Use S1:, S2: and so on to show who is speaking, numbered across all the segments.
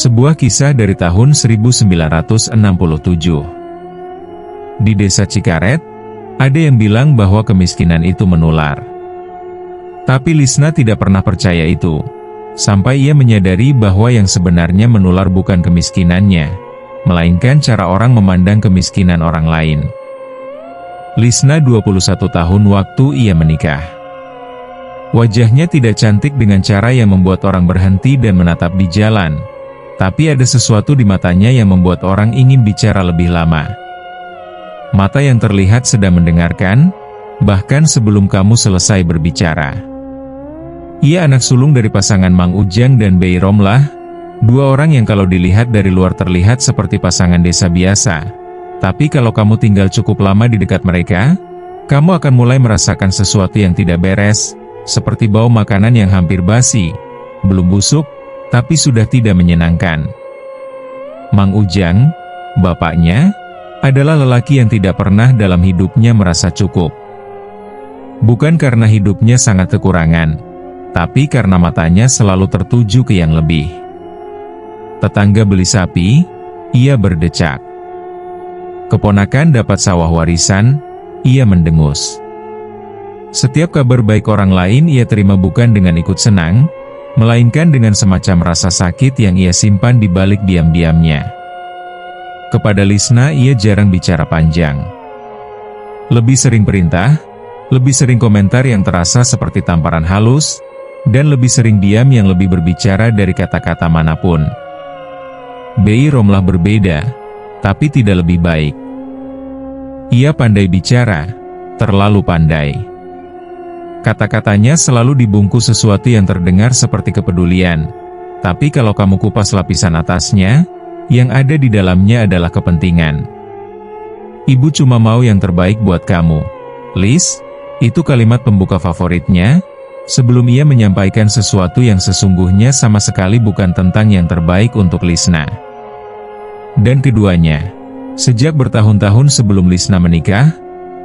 S1: Sebuah kisah dari tahun 1967. Di desa Cikaret, ada yang bilang bahwa kemiskinan itu menular. Tapi Lisna tidak pernah percaya itu, sampai ia menyadari bahwa yang sebenarnya menular bukan kemiskinannya, melainkan cara orang memandang kemiskinan orang lain. Lisna 21 tahun waktu ia menikah. Wajahnya tidak cantik dengan cara yang membuat orang berhenti dan menatap di jalan. Tapi ada sesuatu di matanya yang membuat orang ingin bicara lebih lama. Mata yang terlihat sedang mendengarkan, bahkan sebelum kamu selesai berbicara. Ia anak sulung dari pasangan Mang Ujang dan Bei Romlah, dua orang yang kalau dilihat dari luar terlihat seperti pasangan desa biasa. Tapi kalau kamu tinggal cukup lama di dekat mereka, kamu akan mulai merasakan sesuatu yang tidak beres, seperti bau makanan yang hampir basi, belum busuk, tapi sudah tidak menyenangkan. Mang Ujang, bapaknya, adalah lelaki yang tidak pernah dalam hidupnya merasa cukup. Bukan karena hidupnya sangat kekurangan, tapi karena matanya selalu tertuju ke yang lebih. Tetangga beli sapi, ia berdecak. Keponakan dapat sawah warisan, ia mendengus. Setiap kabar baik orang lain ia terima bukan dengan ikut senang, melainkan dengan semacam rasa sakit yang ia simpan di balik diam-diamnya. Kepada Lisna ia jarang bicara panjang. Lebih sering perintah, lebih sering komentar yang terasa seperti tamparan halus, dan lebih sering diam yang lebih berbicara dari kata-kata manapun. Bei Romlah berbeda, tapi tidak lebih baik. Ia pandai bicara, terlalu pandai. Kata-katanya selalu dibungkus sesuatu yang terdengar seperti kepedulian. Tapi kalau kamu kupas lapisan atasnya, yang ada di dalamnya adalah kepentingan. Ibu cuma mau yang terbaik buat kamu, Lis. Itu kalimat pembuka favoritnya, sebelum ia menyampaikan sesuatu yang sesungguhnya sama sekali bukan tentang yang terbaik untuk Lisna. Dan keduanya, sejak bertahun-tahun sebelum Lisna menikah,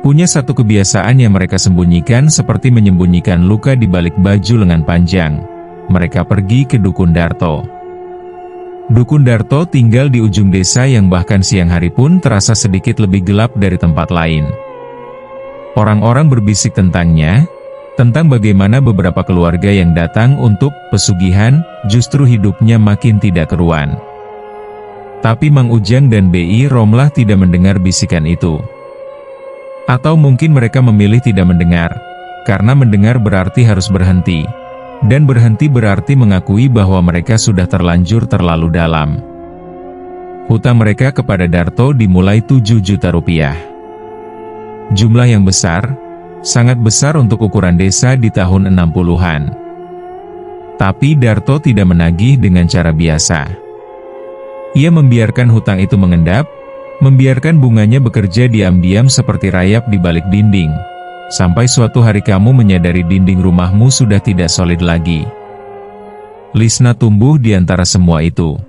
S1: punya satu kebiasaan yang mereka sembunyikan seperti menyembunyikan luka di balik baju lengan panjang. Mereka pergi ke Dukun Darto. Dukun Darto tinggal di ujung desa yang bahkan siang hari pun terasa sedikit lebih gelap dari tempat lain. Orang-orang berbisik tentangnya, tentang bagaimana beberapa keluarga yang datang untuk pesugihan, justru hidupnya makin tidak keruan. Tapi Mang Ujang dan Bei Romlah tidak mendengar bisikan itu. Atau mungkin mereka memilih tidak mendengar, karena mendengar berarti harus berhenti. Dan berhenti berarti mengakui bahwa mereka sudah terlanjur terlalu dalam. Hutang mereka kepada Darto dimulai 7 juta rupiah. Jumlah yang besar, sangat besar untuk ukuran desa di tahun 60-an. Tapi Darto tidak menagih dengan cara biasa. Ia membiarkan hutang itu mengendap, membiarkan bunganya bekerja diam-diam seperti rayap di balik dinding, sampai suatu hari kamu menyadari dinding rumahmu sudah tidak solid lagi. Lisna tumbuh di antara semua itu.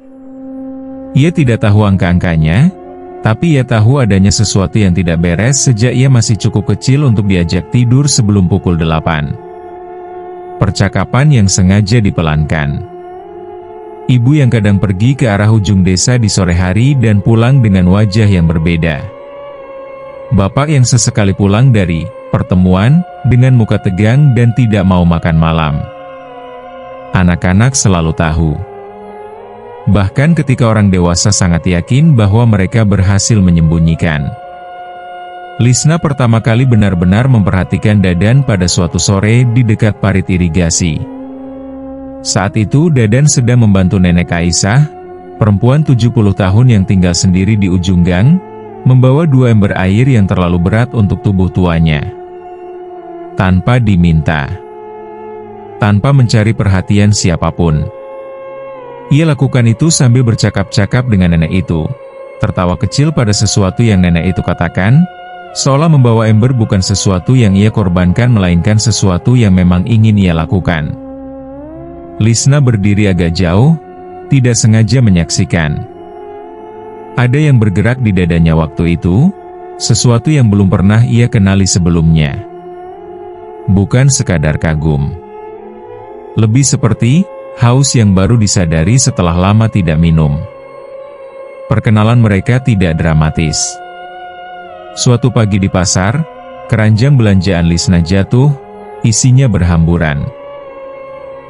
S1: Ia tidak tahu angka-angkanya, tapi ia tahu adanya sesuatu yang tidak beres sejak ia masih cukup kecil untuk diajak tidur sebelum pukul 8. Percakapan yang sengaja dipelankan. Ibu yang kadang pergi ke arah ujung desa di sore hari dan pulang dengan wajah yang berbeda. Bapak yang sesekali pulang dari pertemuan dengan muka tegang dan tidak mau makan malam. Anak-anak selalu tahu. Bahkan ketika orang dewasa sangat yakin bahwa mereka berhasil menyembunyikan. Lisna pertama kali benar-benar memperhatikan Dadan pada suatu sore di dekat parit irigasi. Saat itu Dadan sedang membantu nenek Aisyah, perempuan 70 tahun yang tinggal sendiri di ujung gang, membawa 2 ember air yang terlalu berat untuk tubuh tuanya. Tanpa diminta. Tanpa mencari perhatian siapapun. Ia lakukan itu sambil bercakap-cakap dengan nenek itu, tertawa kecil pada sesuatu yang nenek itu katakan, seolah membawa ember bukan sesuatu yang ia korbankan melainkan sesuatu yang memang ingin ia lakukan. Lisna berdiri agak jauh, tidak sengaja menyaksikan. Ada yang bergerak di dadanya waktu itu, sesuatu yang belum pernah ia kenali sebelumnya. Bukan sekadar kagum. Lebih seperti, haus yang baru disadari setelah lama tidak minum. Perkenalan mereka tidak dramatis. Suatu pagi di pasar, keranjang belanjaan Lisna jatuh, isinya berhamburan.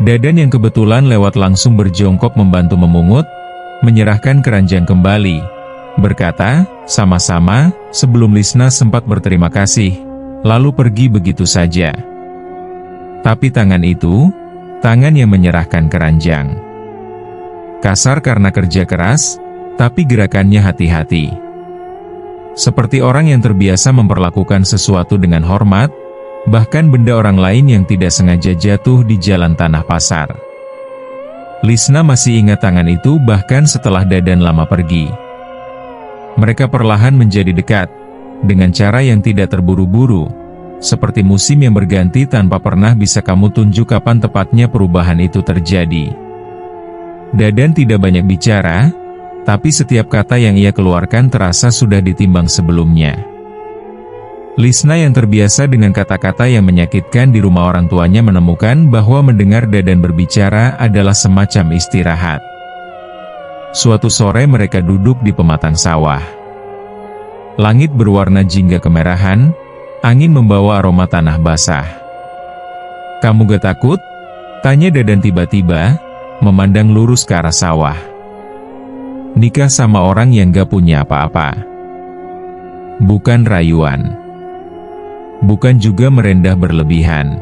S1: Dadan yang kebetulan lewat langsung berjongkok membantu memungut, menyerahkan keranjang kembali, berkata, "Sama-sama," sebelum Lisna sempat berterima kasih, lalu pergi begitu saja. Tapi tangan itu, tangan yang menyerahkan keranjang. Kasar karena kerja keras, tapi gerakannya hati-hati. Seperti orang yang terbiasa memperlakukan sesuatu dengan hormat, bahkan benda orang lain yang tidak sengaja jatuh di jalan tanah pasar. Lisna masih ingat tangan itu bahkan setelah Dadan lama pergi. Mereka perlahan menjadi dekat, dengan cara yang tidak terburu-buru, seperti musim yang berganti tanpa pernah bisa kamu tunjuk kapan tepatnya perubahan itu terjadi. Dadan tidak banyak bicara, tapi setiap kata yang ia keluarkan terasa sudah ditimbang sebelumnya. Lisna yang terbiasa dengan kata-kata yang menyakitkan di rumah orang tuanya menemukan bahwa mendengar Dadan berbicara adalah semacam istirahat. Suatu sore mereka duduk di pematang sawah. Langit berwarna jingga kemerahan, angin membawa aroma tanah basah. "Kamu gak takut?" tanya Dadan tiba-tiba, memandang lurus ke arah sawah. "Nikah sama orang yang gak punya apa-apa. Bukan rayuan. Bukan juga merendah berlebihan.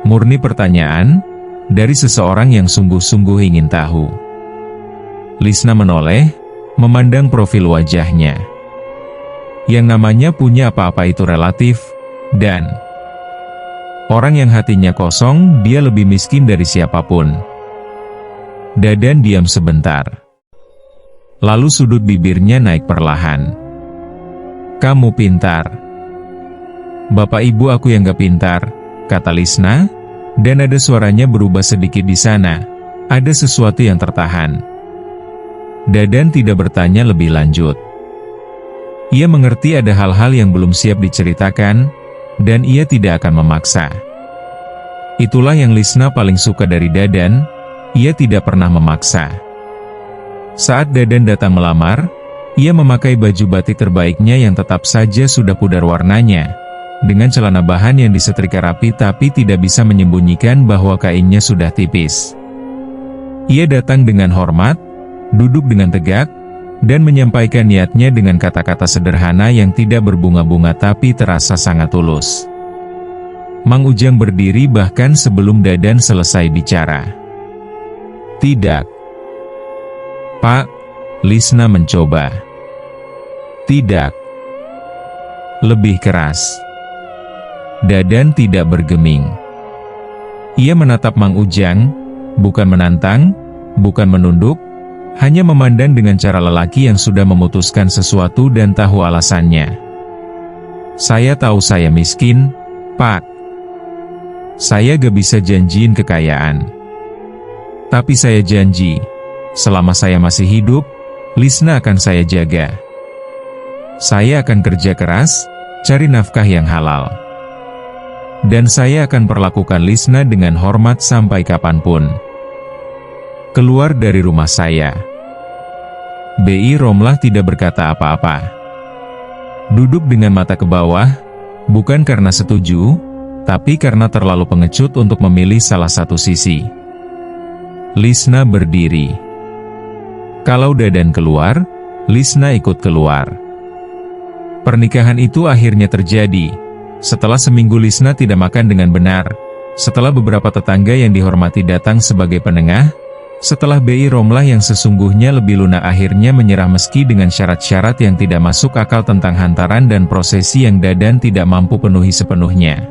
S1: Murni pertanyaan, dari seseorang yang sungguh-sungguh ingin tahu." Lisna menoleh, memandang profil wajahnya. Yang namanya punya apa-apa itu relatif, dan orang yang hatinya kosong, dia lebih miskin dari siapapun. Dadan diam sebentar. Lalu sudut bibirnya naik perlahan. "Kamu pintar." "Bapak ibu aku yang gak pintar," kata Lisna, dan ada suaranya berubah sedikit di sana. Ada sesuatu yang tertahan. Dadan tidak bertanya lebih lanjut. Ia mengerti ada hal-hal yang belum siap diceritakan, dan ia tidak akan memaksa. Itulah yang Lisna paling suka dari Dadan, ia tidak pernah memaksa. Saat Dadan datang melamar, ia memakai baju batik terbaiknya yang tetap saja sudah pudar warnanya, dengan celana bahan yang disetrika rapi tapi tidak bisa menyembunyikan bahwa kainnya sudah tipis. Ia datang dengan hormat, duduk dengan tegak, dan menyampaikan niatnya dengan kata-kata sederhana yang tidak berbunga-bunga tapi terasa sangat tulus. Mang Ujang berdiri bahkan sebelum Dadan selesai bicara. "Tidak, Pak," Lisna mencoba. "Tidak." Lebih keras. Dadan tidak bergeming. Ia menatap Mang Ujang, bukan menantang, bukan menunduk, hanya memandang dengan cara lelaki yang sudah memutuskan sesuatu dan tahu alasannya. "Saya tahu saya miskin, Pak. Saya gak bisa janjiin kekayaan. Tapi saya janji, selama saya masih hidup, Lisna akan saya jaga. Saya akan kerja keras, cari nafkah yang halal. Dan saya akan perlakukan Lisna dengan hormat sampai kapanpun. Keluar dari rumah saya." Bi Romlah tidak berkata apa-apa. Duduk dengan mata ke bawah, bukan karena setuju, tapi karena terlalu pengecut untuk memilih salah satu sisi. Lisna berdiri. Kalau Dadan keluar, Lisna ikut keluar. Pernikahan itu akhirnya terjadi. Setelah seminggu Lisna tidak makan dengan benar, setelah beberapa tetangga yang dihormati datang sebagai penengah, setelah Bi Romlah yang sesungguhnya lebih lunak akhirnya menyerah meski dengan syarat-syarat yang tidak masuk akal tentang hantaran dan prosesi yang Dadan tidak mampu penuhi sepenuhnya.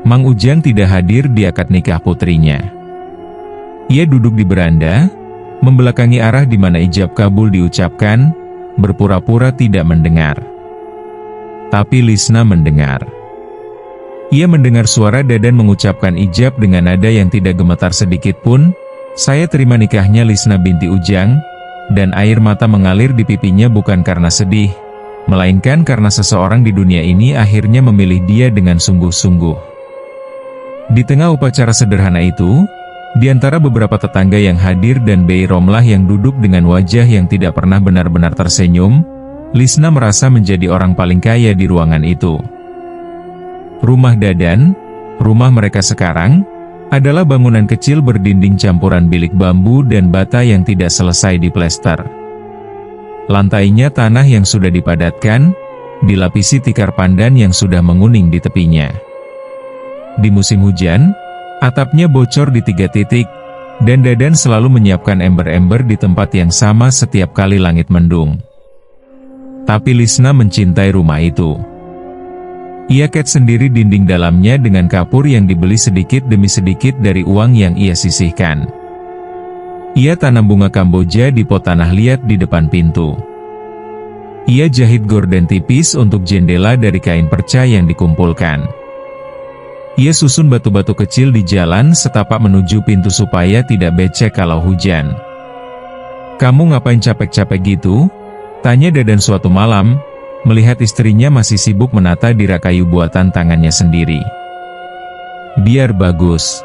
S1: Mang Ujang tidak hadir di akad nikah putrinya. Ia duduk di beranda, membelakangi arah di mana ijab kabul diucapkan, berpura-pura tidak mendengar. Tapi Lisna mendengar. Ia mendengar suara Dadan mengucapkan ijab dengan nada yang tidak gemetar sedikit pun. "Saya terima nikahnya Lisna binti Ujang," dan air mata mengalir di pipinya bukan karena sedih, melainkan karena seseorang di dunia ini akhirnya memilih dia dengan sungguh-sungguh. Di tengah upacara sederhana itu, Di antara beberapa tetangga yang hadir dan Bei Romlah yang duduk dengan wajah yang tidak pernah benar-benar tersenyum, Lisna merasa menjadi orang paling kaya di ruangan itu. Rumah Dadan, rumah mereka sekarang, adalah bangunan kecil berdinding campuran bilik bambu dan bata yang tidak selesai diplester. Lantainya tanah yang sudah dipadatkan, dilapisi tikar pandan yang sudah menguning di tepinya. Di musim hujan, atapnya bocor di 3 titik, dan Dadan selalu menyiapkan ember-ember di tempat yang sama setiap kali langit mendung. Tapi Lisna mencintai rumah itu. Ia cat sendiri dinding dalamnya dengan kapur yang dibeli sedikit demi sedikit dari uang yang ia sisihkan. Ia tanam bunga kamboja di pot tanah liat di depan pintu. Ia jahit gorden tipis untuk jendela dari kain perca yang dikumpulkan. Ia susun batu-batu kecil di jalan setapak menuju pintu supaya tidak becek kalau hujan. "Kamu ngapain capek-capek gitu?" tanya Dadan suatu malam, melihat istrinya masih sibuk menata dira kayu buatan tangannya sendiri. "Biar bagus."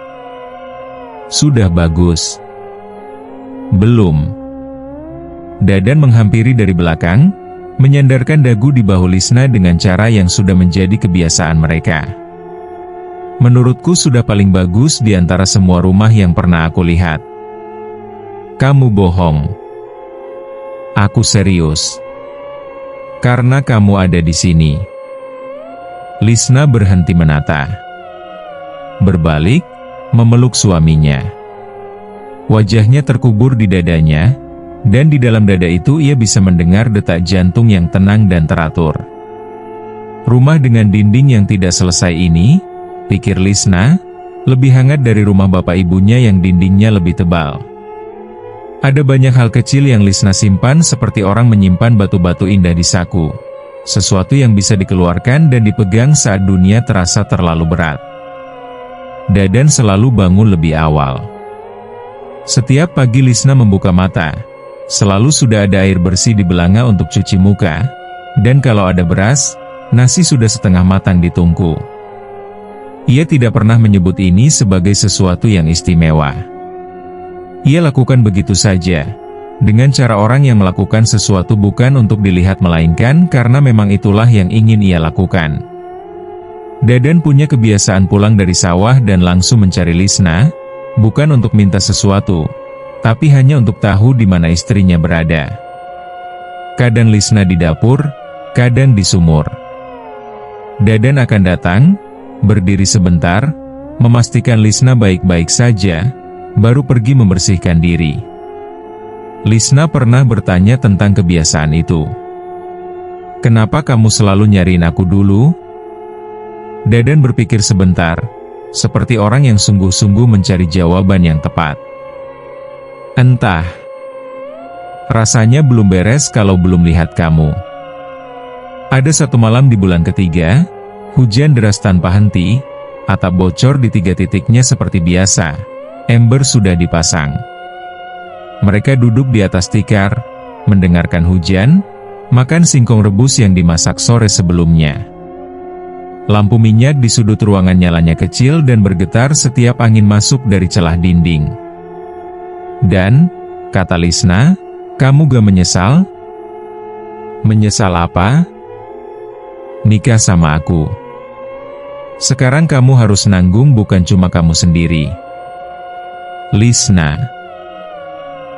S1: "Sudah bagus." "Belum." Dadan menghampiri dari belakang, menyandarkan dagu di bahu Lisna dengan cara yang sudah menjadi kebiasaan mereka. "Menurutku sudah paling bagus di antara semua rumah yang pernah aku lihat." "Kamu bohong." "Aku serius. Karena kamu ada di sini." Lisna berhenti menata. Berbalik, memeluk suaminya. Wajahnya terkubur di dadanya, dan di dalam dada itu ia bisa mendengar detak jantung yang tenang dan teratur. Rumah dengan dinding yang tidak selesai ini, pikir Lisna, lebih hangat dari rumah bapak ibunya yang dindingnya lebih tebal. Ada banyak hal kecil yang Lisna simpan seperti orang menyimpan batu-batu indah di saku. Sesuatu yang bisa dikeluarkan dan dipegang saat dunia terasa terlalu berat. Dadan selalu bangun lebih awal. Setiap pagi Lisna membuka mata, selalu sudah ada air bersih di belanga untuk cuci muka, dan kalau ada beras, nasi sudah setengah matang di tungku. Ia tidak pernah menyebut ini sebagai sesuatu yang istimewa. Ia lakukan begitu saja, dengan cara orang yang melakukan sesuatu bukan untuk dilihat melainkan karena memang itulah yang ingin ia lakukan. Dadan punya kebiasaan pulang dari sawah dan langsung mencari Lisna, bukan untuk minta sesuatu, tapi hanya untuk tahu di mana istrinya berada. Kadang Lisna di dapur, kadang di sumur. Dadan akan datang, berdiri sebentar, memastikan Lisna baik-baik saja, baru pergi membersihkan diri. Lisna pernah bertanya tentang kebiasaan itu. "Kenapa kamu selalu nyariin aku dulu?" Dadan berpikir sebentar, seperti orang yang sungguh-sungguh mencari jawaban yang tepat. "Entah. Rasanya belum beres kalau belum lihat kamu." Ada satu malam di bulan ketiga, hujan deras tanpa henti, atap bocor di 3 titiknya seperti biasa. Ember sudah dipasang. Mereka duduk di atas tikar, mendengarkan hujan, makan singkong rebus yang dimasak sore sebelumnya. Lampu minyak di sudut ruangan nyalanya kecil dan bergetar setiap angin masuk dari celah dinding. "Dan," kata Lisna, "kamu gak menyesal?" "Menyesal apa?" "Nikah sama aku. Sekarang kamu harus nanggung bukan cuma kamu sendiri." "Lisna."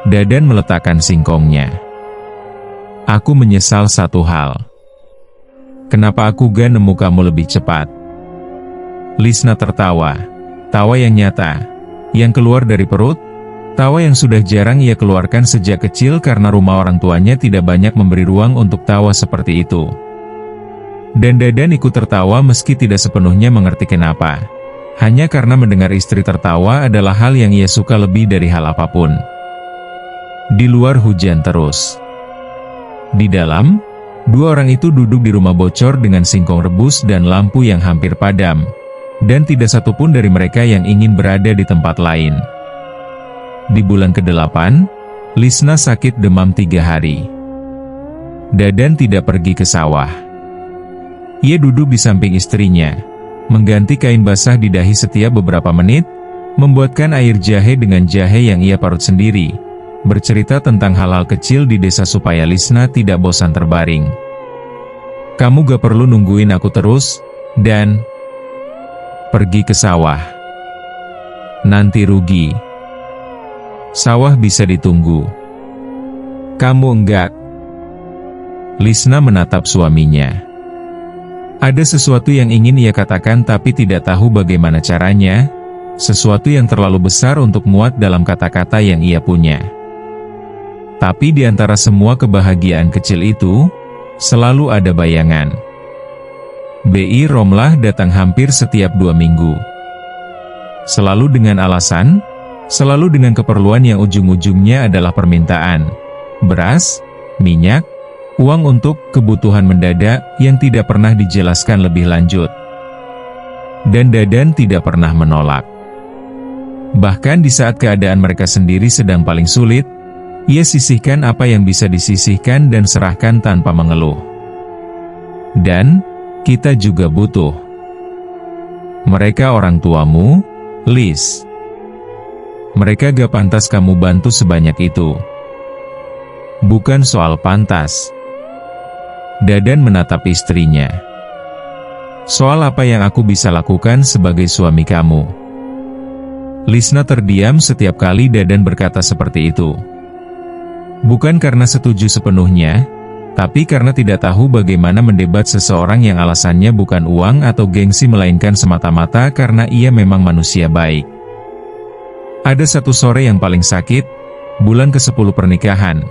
S1: Dadan meletakkan singkongnya. "Aku menyesal satu hal. Kenapa aku gak nemu kamu lebih cepat?" Lisna tertawa. Tawa yang nyata, yang keluar dari perut, tawa yang sudah jarang ia keluarkan sejak kecil karena rumah orang tuanya tidak banyak memberi ruang untuk tawa seperti itu. Dan Dadan ikut tertawa meski tidak sepenuhnya mengerti kenapa. Hanya karena mendengar istri tertawa adalah hal yang ia suka lebih dari hal apapun. Di luar hujan terus. Di dalam, 2 orang itu duduk di rumah bocor dengan singkong rebus dan lampu yang hampir padam. Dan tidak satupun dari mereka yang ingin berada di tempat lain. Di bulan ke-8, Lisna sakit demam 3 hari. Dadan tidak pergi ke sawah. Ia duduk di samping istrinya, mengganti kain basah di dahi setiap beberapa menit, membuatkan air jahe dengan jahe yang ia parut sendiri, bercerita tentang hal-hal kecil di desa supaya Lisna tidak bosan terbaring. Kamu gak perlu nungguin aku terus, dan pergi ke sawah. Nanti rugi. Sawah bisa ditunggu. Kamu enggak. Lisna menatap suaminya. Ada sesuatu yang ingin ia katakan tapi tidak tahu bagaimana caranya, sesuatu yang terlalu besar untuk muat dalam kata-kata yang ia punya. Tapi di antara semua kebahagiaan kecil itu, selalu ada bayangan. Bi Romlah datang hampir setiap 2 minggu. Selalu dengan alasan, selalu dengan keperluan yang ujung-ujungnya adalah permintaan. Beras, minyak, uang untuk kebutuhan mendadak yang tidak pernah dijelaskan lebih lanjut. Dan Dadan tidak pernah menolak. Bahkan di saat keadaan mereka sendiri sedang paling sulit, ia sisihkan apa yang bisa disisihkan dan serahkan tanpa mengeluh. Dan kita juga butuh. Mereka orang tuamu, Lis. Mereka gak pantas kamu bantu sebanyak itu. Bukan soal pantas. Dadan menatap istrinya. Soal apa yang aku bisa lakukan sebagai suami kamu. Lisna terdiam setiap kali Dadan berkata seperti itu. Bukan karena setuju sepenuhnya, tapi karena tidak tahu bagaimana mendebat seseorang yang alasannya bukan uang atau gengsi melainkan semata-mata karena ia memang manusia baik. Ada satu sore yang paling sakit, bulan ke-10 pernikahan.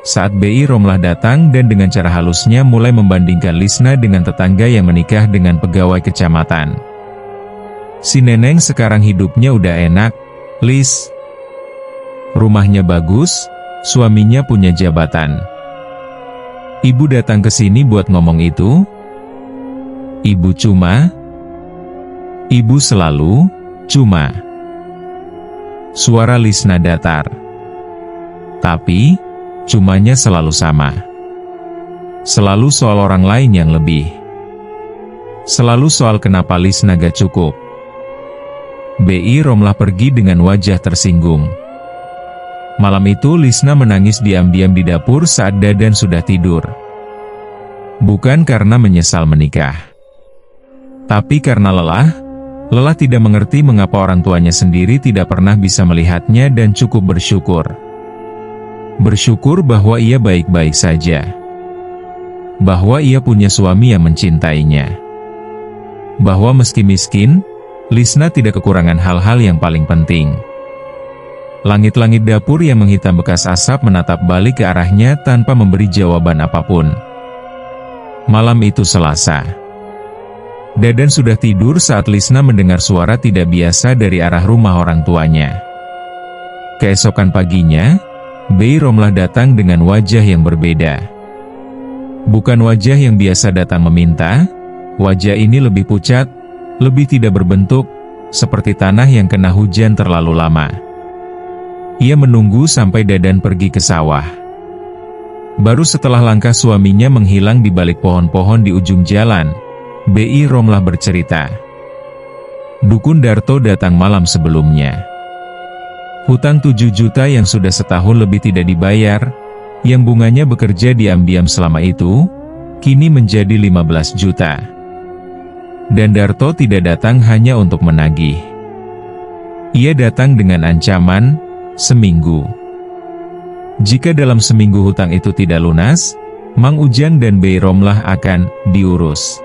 S1: Saat Bi Romlah datang dan dengan cara halusnya mulai membandingkan Lisna dengan tetangga yang menikah dengan pegawai kecamatan. Si Neneng sekarang hidupnya udah enak, Lis. Rumahnya bagus, suaminya punya jabatan. Ibu datang ke sini buat ngomong itu? Ibu selalu, cuma. Suara Lisna datar. Tapi, cumanya selalu sama. Selalu soal orang lain yang lebih. Selalu soal kenapa Lisna gak cukup. Bi Romlah pergi dengan wajah tersinggung. Malam itu Lisna menangis diam-diam di dapur saat Dadan sudah tidur. Bukan karena menyesal menikah. Tapi karena lelah tidak mengerti mengapa orang tuanya sendiri tidak pernah bisa melihatnya dan cukup bersyukur. Bersyukur bahwa ia baik-baik saja. Bahwa ia punya suami yang mencintainya. Bahwa meski miskin, Lisna tidak kekurangan hal-hal yang paling penting. Langit-langit dapur yang menghitam bekas asap menatap balik ke arahnya tanpa memberi jawaban apapun. Malam itu Selasa. Dadan sudah tidur saat Lisna mendengar suara tidak biasa dari arah rumah orang tuanya. Keesokan paginya, Bi Romlah datang dengan wajah yang berbeda. Bukan wajah yang biasa datang meminta, wajah ini lebih pucat, lebih tidak berbentuk, seperti tanah yang kena hujan terlalu lama. Ia menunggu sampai Dadan pergi ke sawah. Baru setelah langkah suaminya menghilang di balik pohon-pohon di ujung jalan, Bi Romlah bercerita. Dukun Darto datang malam sebelumnya. Hutang 7 juta yang sudah setahun lebih tidak dibayar, yang bunganya bekerja diam-diam selama itu, kini menjadi 15 juta. Dan Darto tidak datang hanya untuk menagih. Ia datang dengan ancaman, seminggu. Jika dalam seminggu hutang itu tidak lunas, Mang Ujang dan Bi Romlah akan diurus.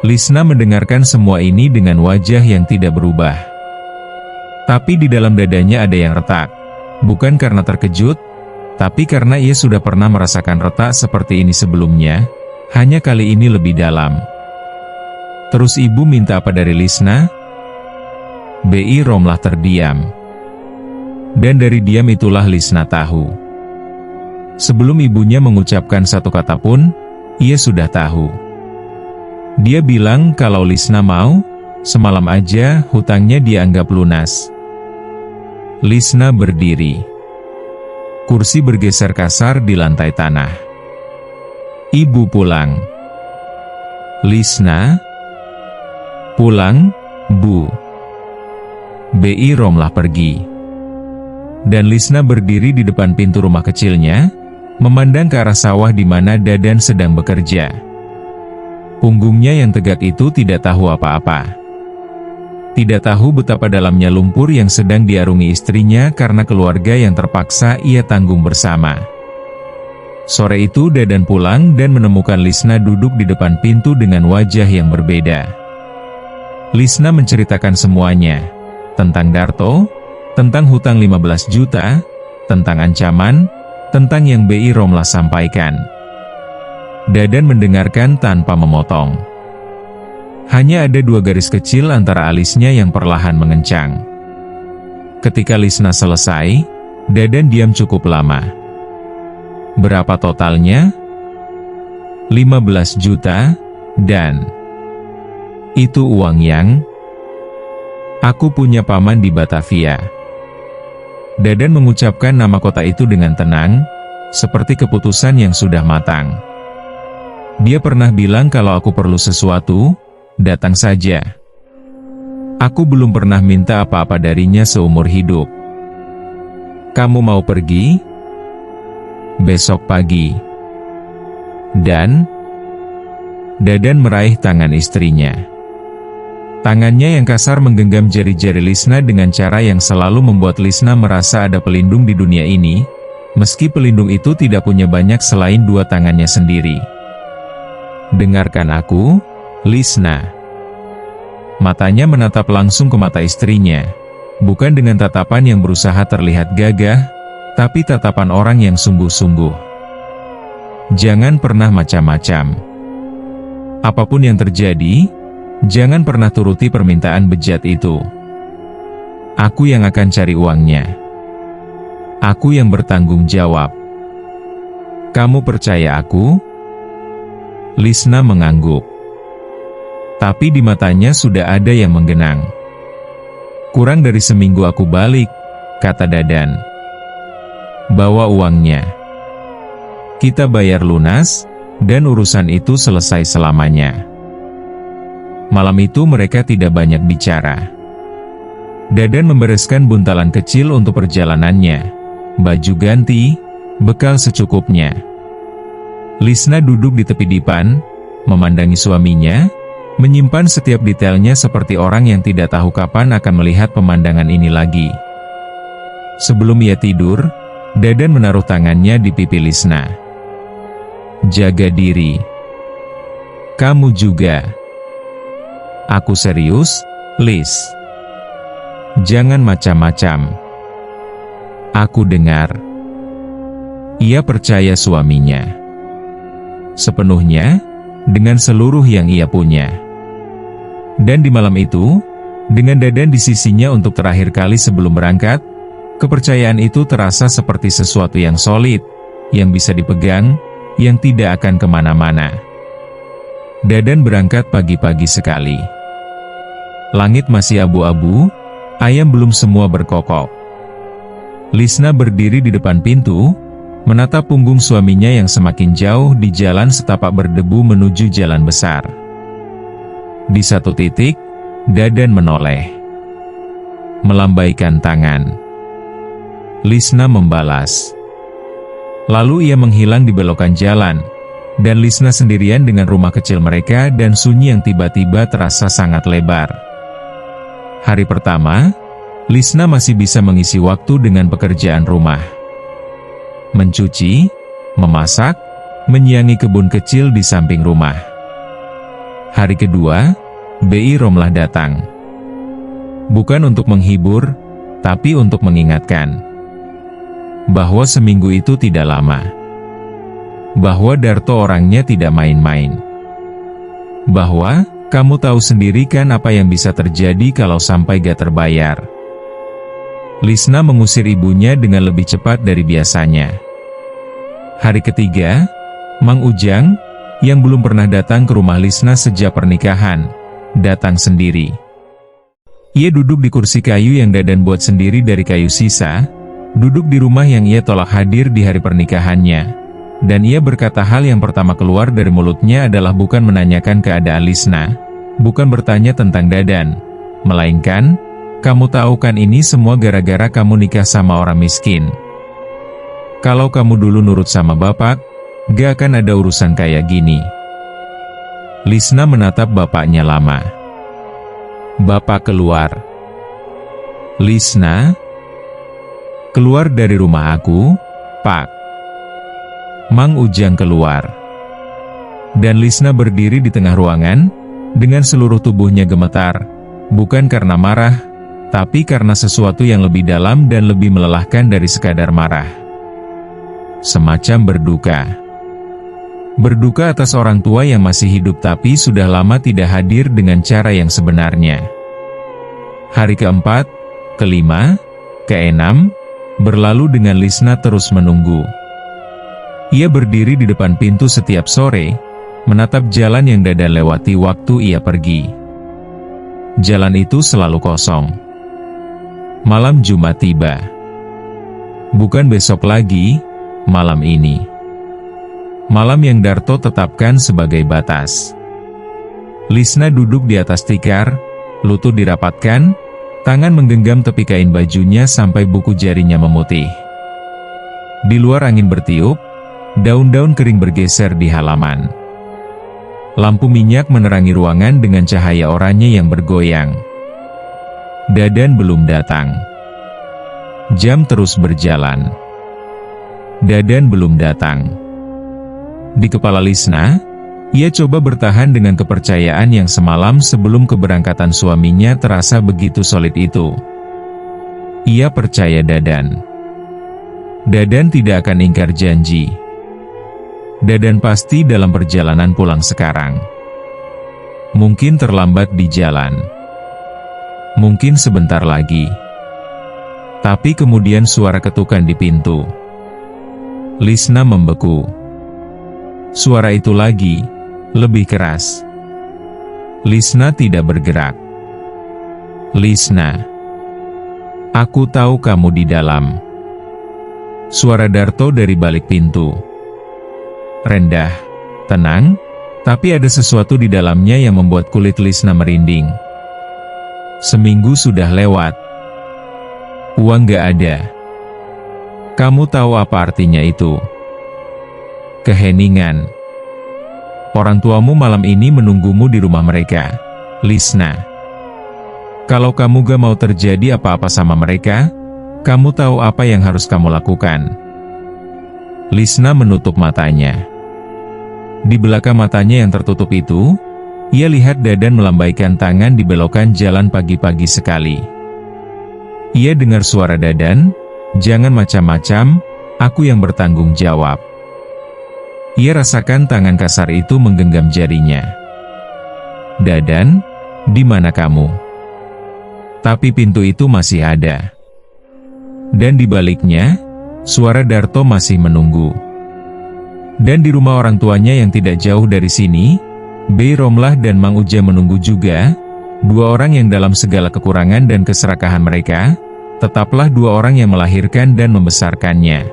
S1: Lisna mendengarkan semua ini dengan wajah yang tidak berubah. Tapi di dalam dadanya ada yang retak. Bukan karena terkejut, tapi karena ia sudah pernah merasakan retak seperti ini sebelumnya, hanya kali ini lebih dalam. Terus ibu minta apa dari Lisna? Bi Romlah terdiam. Dan dari diam itulah Lisna tahu. Sebelum ibunya mengucapkan satu kata pun, ia sudah tahu. Dia bilang kalau Lisna mau, semalam aja hutangnya dianggap lunas. Lisna berdiri. Kursi bergeser kasar di lantai tanah. Ibu pulang. Lisna? Pulang, Bu. Bi Romlah pergi. Dan Lisna berdiri di depan pintu rumah kecilnya, memandang ke arah sawah di mana Dadan sedang bekerja. Punggungnya yang tegak itu tidak tahu apa-apa. Tidak tahu betapa dalamnya lumpur yang sedang diarungi istrinya karena keluarga yang terpaksa ia tanggung bersama. Sore itu Dadan pulang dan menemukan Lisna duduk di depan pintu dengan wajah yang berbeda. Lisna menceritakan semuanya, tentang Darto, tentang hutang 15 juta, tentang ancaman, tentang yang Bi Romlah sampaikan. Dadan mendengarkan tanpa memotong. Hanya ada 2 garis kecil antara alisnya yang perlahan mengencang. Ketika Lisna selesai, Dadan diam cukup lama. Berapa totalnya? 15 juta, dan itu uang yang aku punya paman di Batavia. Dadan mengucapkan nama kota itu dengan tenang, seperti keputusan yang sudah matang. Dia pernah bilang kalau aku perlu sesuatu, datang saja. Aku belum pernah minta apa-apa darinya seumur hidup. Kamu mau pergi? Besok pagi. Dan Dadan meraih tangan istrinya. Tangannya yang kasar menggenggam jari-jari Lisna dengan cara yang selalu membuat Lisna merasa ada pelindung di dunia ini, meski pelindung itu tidak punya banyak selain 2 tangannya sendiri. Dengarkan aku, Lisna. Matanya menatap langsung ke mata istrinya, bukan dengan tatapan yang berusaha terlihat gagah, tapi tatapan orang yang sungguh-sungguh. Jangan pernah macam-macam. Apapun yang terjadi, jangan pernah turuti permintaan bejat itu. Aku yang akan cari uangnya. Aku yang bertanggung jawab. Kamu percaya aku? Lisna mengangguk. Tapi di matanya sudah ada yang menggenang. Kurang dari seminggu aku balik, kata Dadan. Bawa uangnya. Kita bayar lunas, dan urusan itu selesai selamanya. Malam itu mereka tidak banyak bicara. Dadan membereskan buntalan kecil untuk perjalanannya, baju ganti, bekal secukupnya. Lisna duduk di tepi dipan, memandangi suaminya, menyimpan setiap detailnya seperti orang yang tidak tahu kapan akan melihat pemandangan ini lagi. Sebelum ia tidur, Dadan menaruh tangannya di pipi Lisna. Jaga diri. Kamu juga. Aku serius, Lis. Jangan macam-macam. Aku dengar. Ia percaya suaminya. Sepenuhnya, dengan seluruh yang ia punya. Dan di malam itu, dengan Dadan di sisinya untuk terakhir kali sebelum berangkat, kepercayaan itu terasa seperti sesuatu yang solid, yang bisa dipegang, yang tidak akan kemana-mana. Dadan berangkat pagi-pagi sekali. Langit masih abu-abu, ayam belum semua berkokok. Lisna berdiri di depan pintu, menatap punggung suaminya yang semakin jauh di jalan setapak berdebu menuju jalan besar. Di satu titik, Dadan menoleh. Melambaikan tangan. Lisna membalas. Lalu ia menghilang di belokan jalan, dan Lisna sendirian dengan rumah kecil mereka dan sunyi yang tiba-tiba terasa sangat lebar. Hari pertama, Lisna masih bisa mengisi waktu dengan pekerjaan rumah. Mencuci, memasak, menyiangi kebun kecil di samping rumah. Hari kedua, Bi Romlah datang. Bukan untuk menghibur, tapi untuk mengingatkan bahwa seminggu itu tidak lama. Bahwa Darto orangnya tidak main-main. Bahwa, kamu tahu sendiri kan apa yang bisa terjadi kalau sampai gak terbayar. Lisna mengusir ibunya dengan lebih cepat dari biasanya. Hari ketiga, Mang Ujang, yang belum pernah datang ke rumah Lisna sejak pernikahan, datang sendiri. Ia duduk di kursi kayu yang Dadan buat sendiri dari kayu sisa, duduk di rumah yang ia tolak hadir di hari pernikahannya, dan ia berkata hal yang pertama keluar dari mulutnya adalah bukan menanyakan keadaan Lisna, bukan bertanya tentang Dadan, melainkan, Kamu tahu kan ini semua gara-gara kamu nikah sama orang miskin. Kalau kamu dulu nurut sama bapak, gak akan ada urusan kayak gini. Lisna menatap bapaknya lama. Bapak keluar. Lisna, keluar dari rumah aku, Pak. Mang Ujang keluar. Dan Lisna berdiri di tengah ruangan, dengan seluruh tubuhnya gemetar, bukan karena marah, tapi karena sesuatu yang lebih dalam dan lebih melelahkan dari sekadar marah. Semacam berduka. Berduka atas orang tua yang masih hidup tapi sudah lama tidak hadir dengan cara yang sebenarnya. Hari keempat, kelima, keenam, berlalu dengan Lisna terus menunggu. Ia berdiri di depan pintu setiap sore, menatap jalan yang Dadan lewati waktu ia pergi. Jalan itu selalu kosong. Malam Jumat tiba. Bukan besok lagi, malam ini. Malam yang Darto tetapkan sebagai batas. Lisna duduk di atas tikar, lutut dirapatkan, tangan menggenggam tepi kain bajunya sampai buku jarinya memutih. Di luar angin bertiup, daun-daun kering bergeser di halaman. Lampu minyak menerangi ruangan dengan cahaya oranye yang bergoyang. Dadan belum datang. Jam terus berjalan. Dadan belum datang. Di kepala Lisna, ia coba bertahan dengan kepercayaan yang semalam sebelum keberangkatan suaminya terasa begitu solid itu. Ia percaya Dadan. Dadan tidak akan ingkar janji. Dadan pasti dalam perjalanan pulang sekarang. Mungkin terlambat di jalan. Mungkin sebentar lagi. Tapi kemudian suara ketukan di pintu. Lisna membeku. Suara itu lagi, lebih keras. Lisna tidak bergerak. Lisna, aku tahu kamu di dalam. Suara Darto dari balik pintu. Rendah, tenang, tapi ada sesuatu di dalamnya yang membuat kulit Lisna merinding. Seminggu sudah lewat. Uang gak ada. Kamu tahu apa artinya itu? Keheningan. Orang tuamu malam ini menunggumu di rumah mereka, Lisna. Kalau kamu gak mau terjadi apa-apa sama mereka, kamu tahu apa yang harus kamu lakukan. Lisna menutup matanya. Di belakang matanya yang tertutup itu, ia lihat Dadan melambaikan tangan di belokan jalan pagi-pagi sekali. Ia dengar suara Dadan, "Jangan macam-macam, aku yang bertanggung jawab." Ia rasakan tangan kasar itu menggenggam jarinya. "Dadan, di mana kamu?" Tapi pintu itu masih ada. Dan di baliknya, suara Darto masih menunggu. Dan di rumah orang tuanya yang tidak jauh dari sini, Bey Romlah dan Mang Uja menunggu juga, dua orang yang dalam segala kekurangan dan keserakahan mereka, tetaplah dua orang yang melahirkan dan membesarkannya.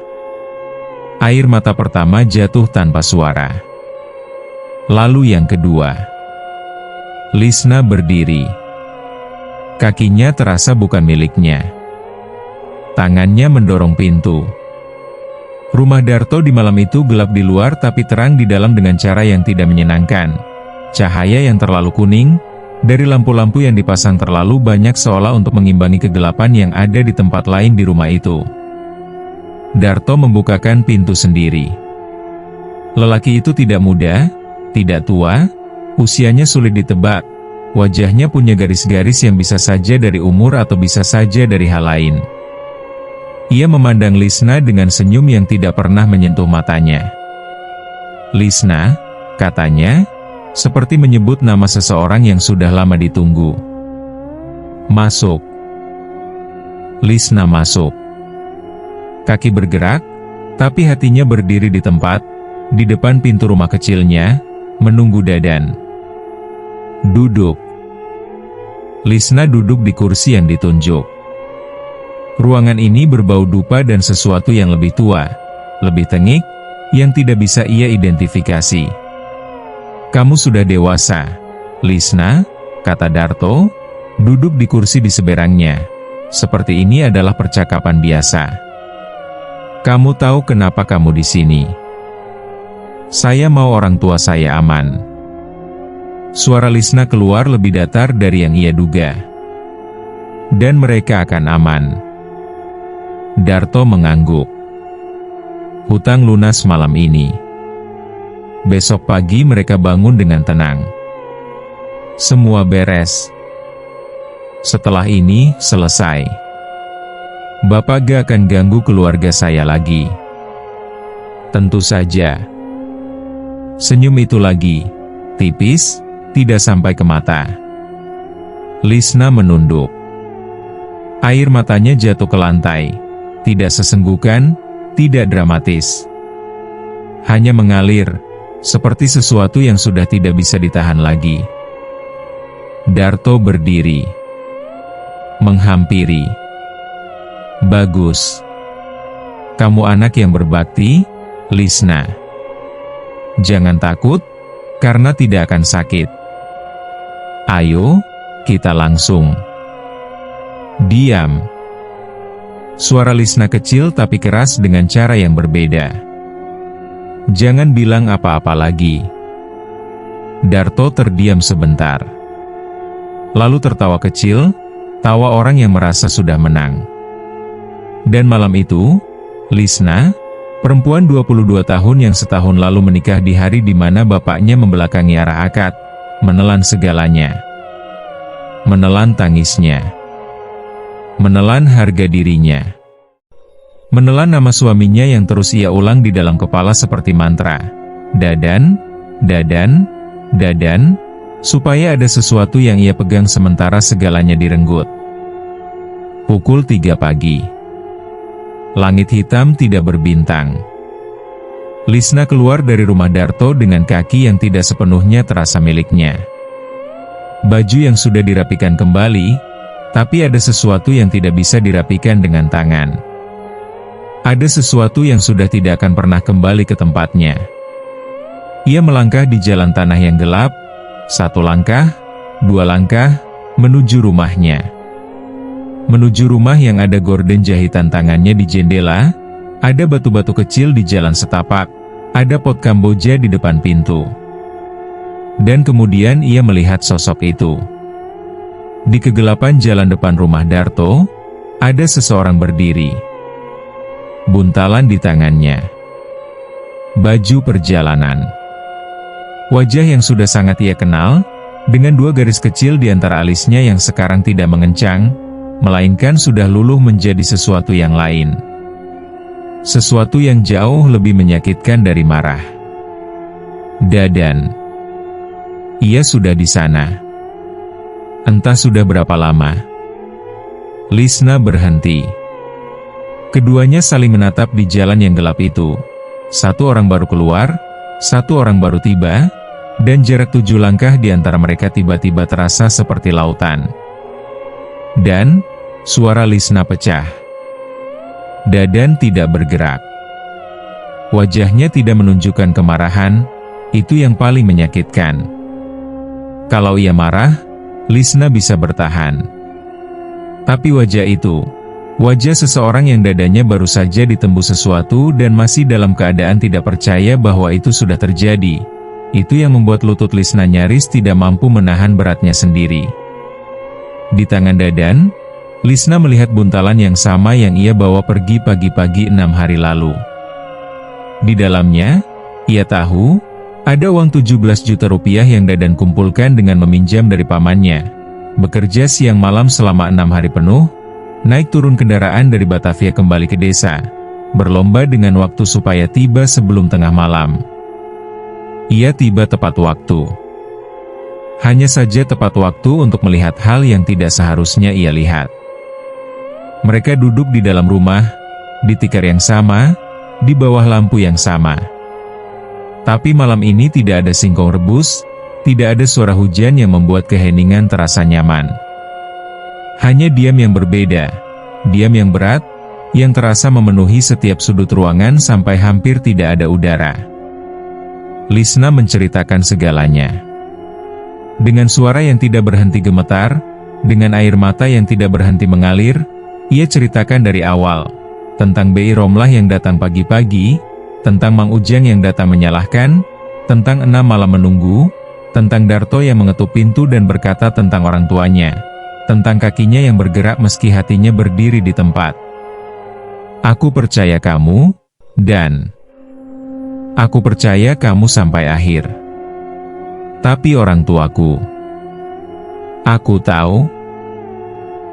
S1: Air mata pertama jatuh tanpa suara. Lalu yang kedua. Lisna berdiri. Kakinya terasa bukan miliknya. Tangannya mendorong pintu. Rumah Darto di malam itu gelap di luar tapi terang di dalam dengan cara yang tidak menyenangkan. Cahaya yang terlalu kuning, dari lampu-lampu yang dipasang terlalu banyak seolah untuk mengimbangi kegelapan yang ada di tempat lain di rumah itu. Darto membukakan pintu sendiri. Lelaki itu tidak muda, tidak tua, usianya sulit ditebak, wajahnya punya garis-garis yang bisa saja dari umur atau bisa saja dari hal lain. Ia memandang Lisna dengan senyum yang tidak pernah menyentuh matanya. "Lisna," katanya, seperti menyebut nama seseorang yang sudah lama ditunggu. "Masuk." Lisna masuk. Kaki bergerak, tapi hatinya berdiri di tempat, di depan pintu rumah kecilnya, menunggu Dadan. "Duduk." Lisna duduk di kursi yang ditunjuk. Ruangan ini berbau dupa dan sesuatu yang lebih tua, lebih tengik, yang tidak bisa ia identifikasi. "Kamu sudah dewasa, Lisna," kata Darto, Duduk di kursi di seberangnya. Seperti ini adalah percakapan biasa. "Kamu tahu kenapa kamu di sini?" "Saya mau orang tua saya aman." Suara Lisna keluar lebih datar dari yang ia duga. "Dan mereka akan aman." Darto mengangguk. "Hutang lunas malam ini. Besok pagi mereka bangun dengan tenang. Semua beres. Setelah ini selesai. Bapak gak akan ganggu keluarga saya lagi." "Tentu saja." Senyum itu lagi, tipis, tidak sampai ke mata. Lisna menunduk. Air matanya jatuh ke lantai. Tidak sesenggukan, tidak dramatis. Hanya mengalir, seperti sesuatu yang sudah tidak bisa ditahan lagi. Darto berdiri. Menghampiri. "Bagus. Kamu anak yang berbakti, Lisna. Jangan takut, karena tidak akan sakit. Ayo, kita langsung." "Diam." Suara Lisna kecil tapi keras dengan cara yang berbeda. "Jangan bilang apa-apa lagi." Darto terdiam sebentar. Lalu tertawa kecil, tawa orang yang merasa sudah menang. Dan malam itu, Lisna, perempuan 22 tahun yang setahun lalu menikah di hari di mana bapaknya membelakangi arah akad, menelan segalanya. Menelan tangisnya. Menelan harga dirinya. Menelan nama suaminya yang terus ia ulang di dalam kepala seperti mantra. Dadan, Dadan, Dadan, supaya ada sesuatu yang ia pegang sementara segalanya direnggut. Pukul 3 pagi. Langit hitam tidak berbintang. Lisna keluar dari rumah Darto dengan kaki yang tidak sepenuhnya terasa miliknya. Baju yang sudah dirapikan kembali, tapi ada sesuatu yang tidak bisa dirapikan dengan tangan. Ada sesuatu yang sudah tidak akan pernah kembali ke tempatnya. Ia melangkah di jalan tanah yang gelap, 1 langkah, 2 langkah, menuju rumahnya. Menuju rumah yang ada gorden jahitan tangannya di jendela, ada batu-batu kecil di jalan setapak, ada pot kamboja di depan pintu. Dan kemudian ia melihat sosok itu. Di kegelapan jalan depan rumah Darto, ada seseorang berdiri. Buntalan di tangannya. Baju perjalanan. Wajah yang sudah sangat ia kenal, dengan 2 garis kecil di antara alisnya yang sekarang tidak mengencang, melainkan sudah luluh menjadi sesuatu yang lain. Sesuatu yang jauh lebih menyakitkan dari marah. Dadan. Ia sudah di sana. Entah sudah berapa lama. Lisna berhenti. Keduanya saling menatap di jalan yang gelap itu. 1 orang baru keluar, 1 orang baru tiba, dan jarak 7 langkah di antara mereka tiba-tiba terasa seperti lautan. Dan, suara Lisna pecah. Dadan tidak bergerak. Wajahnya tidak menunjukkan kemarahan, itu yang paling menyakitkan. Kalau ia marah, Lisna bisa bertahan. Tapi wajah itu, wajah seseorang yang dadanya baru saja ditembus sesuatu dan masih dalam keadaan tidak percaya bahwa itu sudah terjadi, itu yang membuat lutut Lisna nyaris tidak mampu menahan beratnya sendiri. Di tangan Dadan, Lisna melihat buntalan yang sama yang ia bawa pergi pagi-pagi 6 hari lalu. Di dalamnya, ia tahu, ada uang 17 juta rupiah yang Dadan kumpulkan dengan meminjam dari pamannya, bekerja siang malam selama 6 hari penuh, naik turun kendaraan dari Batavia kembali ke desa, berlomba dengan waktu supaya tiba sebelum tengah malam. Ia tiba tepat waktu. Hanya saja tepat waktu untuk melihat hal yang tidak seharusnya ia lihat. Mereka duduk di dalam rumah, di tikar yang sama, di bawah lampu yang sama. Tapi malam ini tidak ada singkong rebus, tidak ada suara hujan yang membuat keheningan terasa nyaman. Hanya diam yang berbeda, diam yang berat, yang terasa memenuhi setiap sudut ruangan sampai hampir tidak ada udara. Lisna menceritakan segalanya. Dengan suara yang tidak berhenti gemetar, Dengan air mata yang tidak berhenti mengalir, ia ceritakan dari awal, tentang Bi Romlah yang datang pagi-pagi, tentang Mang Ujang yang datang menyalahkan, tentang 6 malam menunggu, tentang Darto yang mengetuk pintu dan berkata tentang orang tuanya, tentang kakinya yang bergerak meski hatinya berdiri di tempat. Aku percaya kamu, dan aku percaya kamu sampai akhir. Tapi orang tuaku, aku tahu.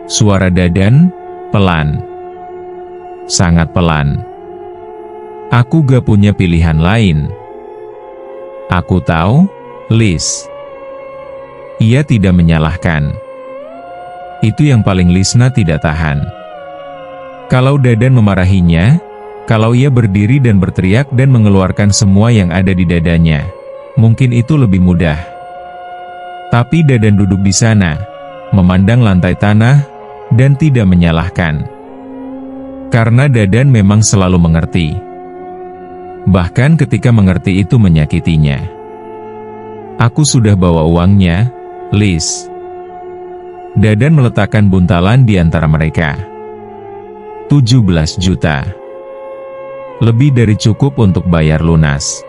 S1: Suara Dadan, pelan. Sangat pelan. Aku gak punya pilihan lain. Aku tahu, Lis. Ia tidak menyalahkan. Itu yang paling Lisna tidak tahan. Kalau Dadan memarahinya, kalau ia berdiri dan berteriak dan mengeluarkan semua yang ada di dadanya, mungkin itu lebih mudah. Tapi Dadan duduk di sana, memandang lantai tanah, dan tidak menyalahkan. Karena Dadan memang selalu mengerti. Bahkan ketika mengerti itu menyakitinya. Aku sudah bawa uangnya, Lis. Dadan meletakkan buntalan di antara mereka. 17 juta. Lebih dari cukup untuk bayar lunas.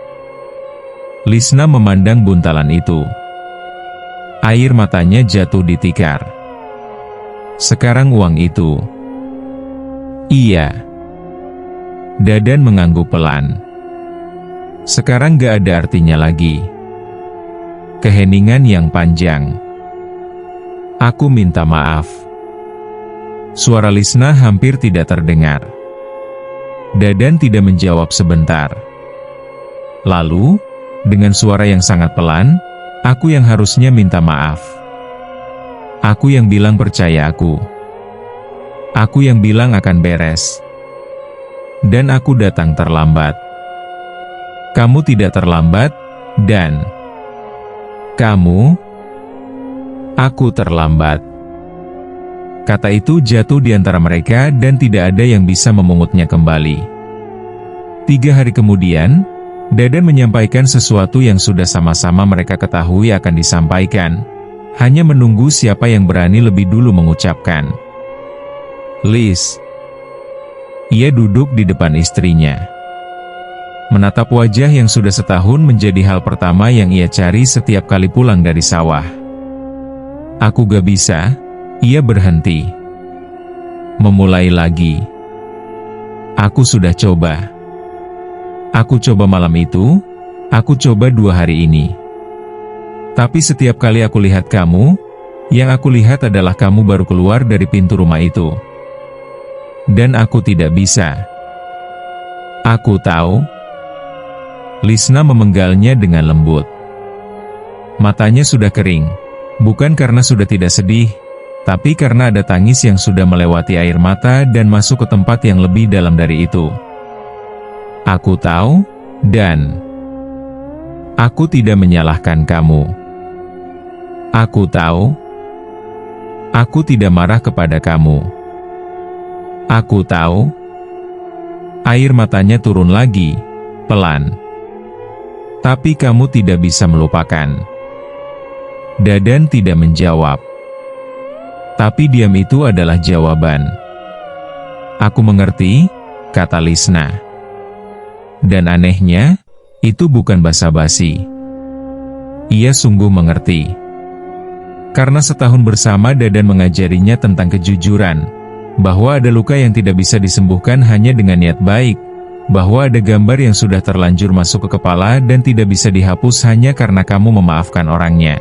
S1: Lisna memandang buntalan itu. Air matanya jatuh di tikar. Sekarang uang itu. Iya. Dadan mengangguk pelan. Sekarang gak ada artinya lagi. Keheningan yang panjang. Aku minta maaf. Suara Lisna hampir tidak terdengar. Dadan tidak menjawab sebentar. Lalu, dengan suara yang sangat pelan, aku yang harusnya minta maaf. Aku yang bilang percaya aku. Aku yang bilang akan beres. Dan aku datang terlambat. Kamu tidak terlambat, dan kamu, aku terlambat. Kata itu jatuh di antara mereka dan tidak ada yang bisa memungutnya kembali. 3 hari kemudian, Dadan menyampaikan sesuatu yang sudah sama-sama mereka ketahui akan disampaikan. Hanya menunggu siapa yang berani lebih dulu mengucapkan. Lis. Ia duduk di depan istrinya. Menatap wajah yang sudah setahun menjadi hal pertama yang ia cari setiap kali pulang dari sawah. Aku gak bisa. Ia berhenti. Memulai lagi. Aku sudah coba. Aku coba malam itu. Aku coba 2 hari ini. Tapi setiap kali aku lihat kamu, yang aku lihat adalah kamu baru keluar dari pintu rumah itu. Dan aku tidak bisa. Aku tahu. Lisna memenggalnya dengan lembut. Matanya sudah kering. Bukan karena sudah tidak sedih, tapi karena ada tangis yang sudah melewati air mata dan masuk ke tempat yang lebih dalam dari itu. Aku tahu, dan aku tidak menyalahkan kamu. Aku tahu. Aku tidak marah kepada kamu. Aku tahu. Air matanya turun lagi, pelan. Tapi kamu tidak bisa melupakan. Dadan tidak menjawab. Tapi diam itu adalah jawaban. Aku mengerti, kata Lisna. Dan anehnya, itu bukan basa-basi. Ia sungguh mengerti. Karena setahun bersama Dadan mengajarinya tentang kejujuran, bahwa ada luka yang tidak bisa disembuhkan hanya dengan niat baik, bahwa ada gambar yang sudah terlanjur masuk ke kepala dan tidak bisa dihapus hanya karena kamu memaafkan orangnya.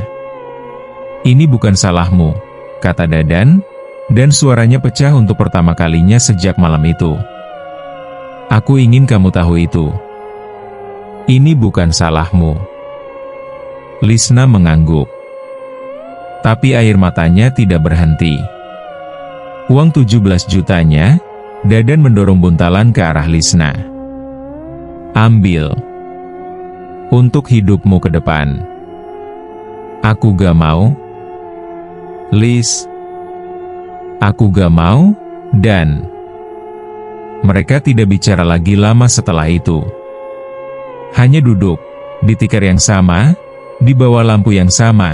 S1: Ini bukan salahmu, kata Dadan, dan suaranya pecah untuk pertama kalinya sejak malam itu. Aku ingin kamu tahu itu. Ini bukan salahmu. Lisna mengangguk. Tapi air matanya tidak berhenti. Uang 17 jutanya, Dadan mendorong buntalan ke arah Lisna. Ambil. Untuk hidupmu ke depan. Aku gak mau. Lis. Aku gak mau, dan mereka tidak bicara lagi lama setelah itu. Hanya duduk, di tikar yang sama, di bawah lampu yang sama.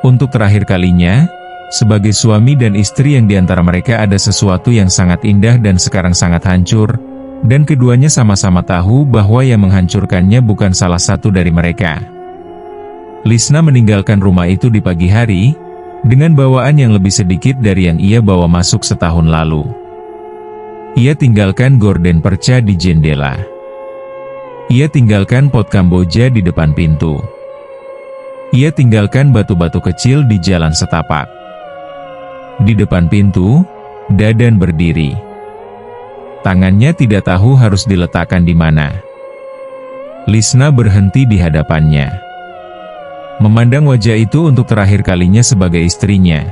S1: Untuk terakhir kalinya, sebagai suami dan istri yang diantara mereka ada sesuatu yang sangat indah dan sekarang sangat hancur, dan keduanya sama-sama tahu bahwa yang menghancurkannya bukan salah satu dari mereka. Lisna meninggalkan rumah itu di pagi hari, dengan bawaan yang lebih sedikit dari yang ia bawa masuk setahun lalu. Ia tinggalkan gorden perca di jendela. Ia tinggalkan pot Kamboja di depan pintu. Ia tinggalkan batu-batu kecil di jalan setapak. Di depan pintu, Dadan berdiri. Tangannya tidak tahu harus diletakkan di mana. Lisna berhenti di hadapannya. Memandang wajah itu untuk terakhir kalinya sebagai istrinya.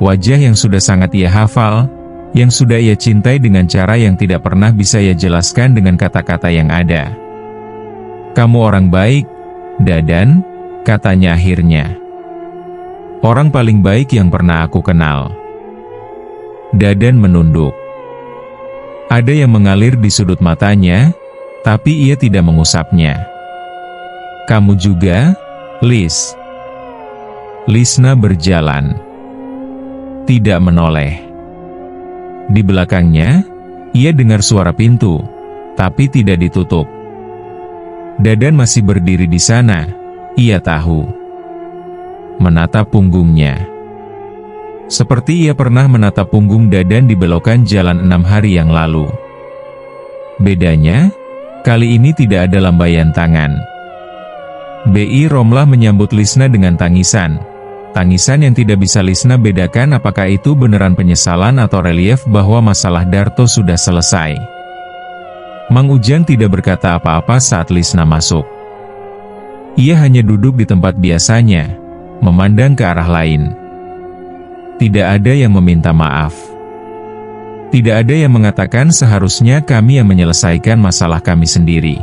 S1: Wajah yang sudah sangat ia hafal, yang sudah ia cintai dengan cara yang tidak pernah bisa ia jelaskan dengan kata-kata yang ada. "Kamu orang baik, Dadan," katanya akhirnya. "Orang paling baik yang pernah aku kenal." Dadan menunduk. Ada yang mengalir di sudut matanya, tapi ia tidak mengusapnya. "Kamu juga, Lis?" Lisna berjalan. Tidak menoleh. Di belakangnya, ia dengar suara pintu, tapi tidak ditutup. Dadan masih berdiri di sana, ia tahu. Menatap punggungnya. Seperti ia pernah menatap punggung Dadan di belokan jalan 6 hari yang lalu. Bedanya, kali ini tidak ada lambaian tangan. B.I. Romlah menyambut Lisna dengan tangisan. Tangisan yang tidak bisa Lisna bedakan apakah itu beneran penyesalan atau relief bahwa masalah Darto sudah selesai. Mang Ujang tidak berkata apa-apa saat Lisna masuk. Ia hanya duduk di tempat biasanya, memandang ke arah lain. Tidak ada yang meminta maaf. Tidak ada yang mengatakan seharusnya kami yang menyelesaikan masalah kami sendiri.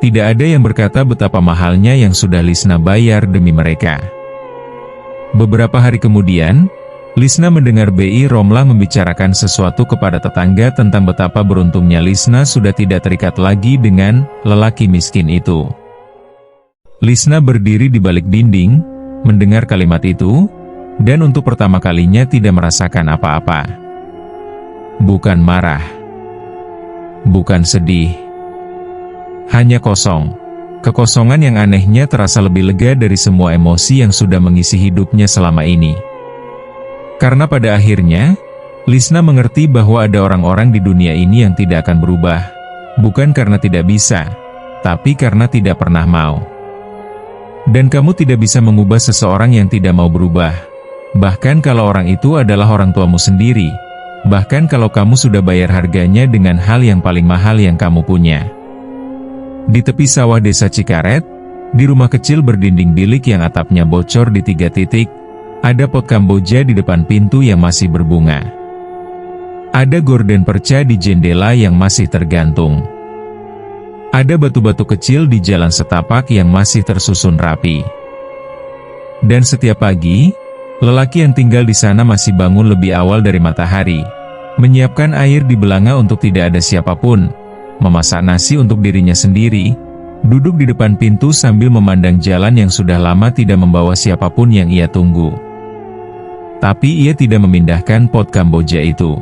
S1: Tidak ada yang berkata betapa mahalnya yang sudah Lisna bayar demi mereka. Beberapa hari kemudian, Lisna mendengar B.I. Romlah membicarakan sesuatu kepada tetangga tentang betapa beruntungnya Lisna sudah tidak terikat lagi dengan lelaki miskin itu. Lisna berdiri di balik dinding, mendengar kalimat itu, dan untuk pertama kalinya tidak merasakan apa-apa. Bukan marah. Bukan sedih. Hanya kosong. Kekosongan yang anehnya terasa lebih lega dari semua emosi yang sudah mengisi hidupnya selama ini. Karena pada akhirnya, Lisna mengerti bahwa ada orang-orang di dunia ini yang tidak akan berubah. Bukan karena tidak bisa, tapi karena tidak pernah mau. Dan kamu tidak bisa mengubah seseorang yang tidak mau berubah. Bahkan kalau orang itu adalah orang tuamu sendiri. Bahkan kalau kamu sudah bayar harganya dengan hal yang paling mahal yang kamu punya. Di tepi sawah desa Cikaret, di rumah kecil berdinding bilik yang atapnya bocor di 3 titik, ada pot Kamboja di depan pintu yang masih berbunga. Ada gorden perca di jendela yang masih tergantung. Ada batu-batu kecil di jalan setapak yang masih tersusun rapi. Dan setiap pagi, lelaki yang tinggal di sana masih bangun lebih awal dari matahari, menyiapkan air di belanga untuk tidak ada siapapun, memasak nasi untuk dirinya sendiri, duduk di depan pintu sambil memandang jalan yang sudah lama tidak membawa siapapun yang ia tunggu. Tapi ia tidak memindahkan pot Kamboja itu.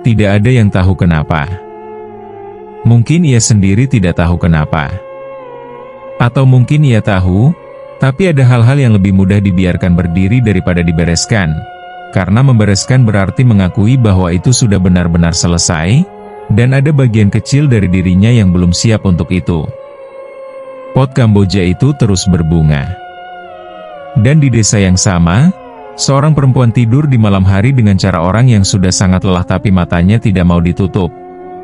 S1: Tidak ada yang tahu kenapa. Mungkin ia sendiri tidak tahu kenapa. Atau mungkin ia tahu, tapi ada hal-hal yang lebih mudah dibiarkan berdiri daripada dibereskan. Karena membereskan berarti mengakui bahwa itu sudah benar-benar selesai, dan ada bagian kecil dari dirinya yang belum siap untuk itu. Pot Kamboja itu terus berbunga. Dan di desa yang sama, seorang perempuan tidur di malam hari dengan cara orang yang sudah sangat lelah tapi matanya tidak mau ditutup.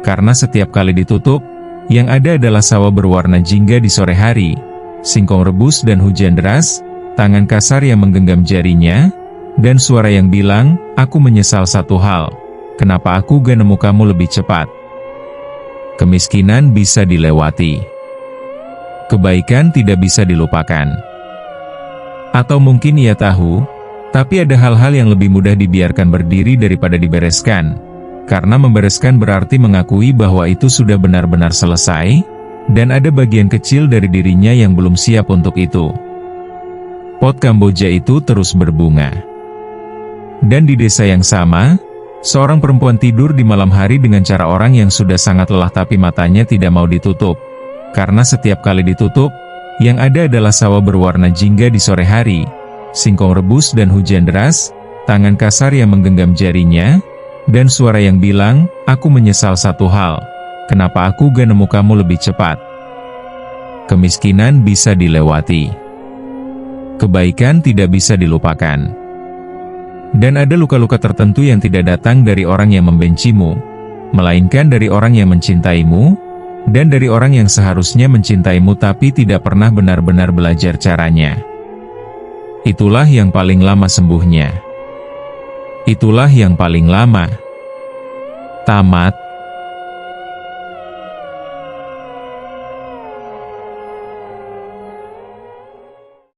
S1: Karena setiap kali ditutup, yang ada adalah sawah berwarna jingga di sore hari, singkong rebus dan hujan deras, tangan kasar yang menggenggam jarinya, dan suara yang bilang, "Aku menyesal satu hal, kenapa aku gak nemu kamu lebih cepat?" Kemiskinan bisa dilewati. Kebaikan tidak bisa dilupakan. Atau mungkin ia tahu, tapi ada hal-hal yang lebih mudah dibiarkan berdiri daripada dibereskan. Karena membereskan berarti mengakui bahwa itu sudah benar-benar selesai, dan ada bagian kecil dari dirinya yang belum siap untuk itu. pot Kamboja itu terus berbunga. Dan di desa yang sama, seorang perempuan tidur di malam hari dengan cara orang yang sudah sangat lelah tapi matanya tidak mau ditutup. Karena setiap kali ditutup, yang ada adalah sawah berwarna jingga di sore hari, singkong rebus dan hujan deras, tangan kasar yang menggenggam jarinya, dan suara yang bilang, "Aku menyesal satu hal, kenapa aku gak nemu kamu lebih cepat?" Kemiskinan bisa dilewati. Kebaikan tidak bisa dilupakan. Dan ada luka-luka tertentu yang tidak datang dari orang yang membencimu, melainkan dari orang yang mencintaimu, dan dari orang yang seharusnya mencintaimu tapi tidak pernah benar-benar belajar caranya. Itulah yang paling lama sembuhnya. Itulah yang paling lama. Tamat.